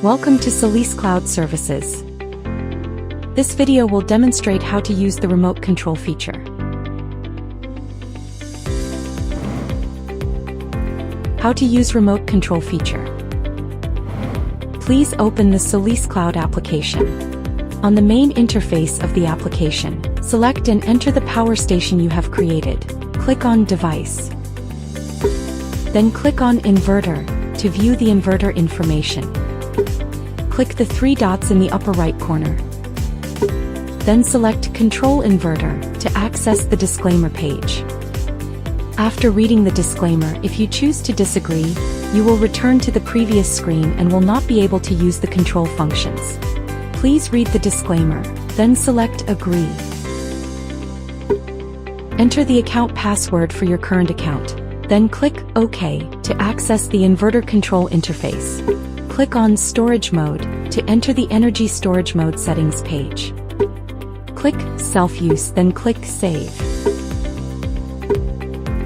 Welcome to SolisCloud Services. This video will demonstrate how to use the remote control feature. How to use remote control feature. Please open the SolisCloud application. On the main interface of the application, select and enter the power station you have created. Click on Device. Then click on Inverter to view the inverter information. Click the three dots in the upper right corner. Then select Control Inverter to access the disclaimer page. After reading the disclaimer, if you choose to disagree, you will return to the previous screen and will not be able to use the control functions. Please read the disclaimer, then select Agree. Enter the account password for your current account, then click OK to access the inverter control interface. Click on Storage Mode to enter the energy storage mode settings page. Click Self-Use, then click Save.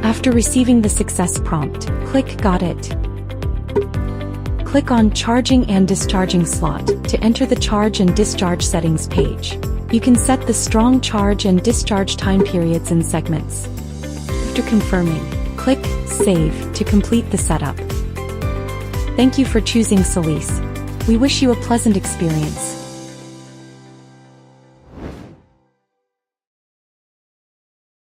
After receiving the success prompt, click Got It. Click on Charging and Discharging slot to enter the charge and discharge settings page. You can set the strong charge and discharge time periods and segments. After confirming, click Save to complete the setup. Thank you for choosing Solis. We wish you a pleasant experience.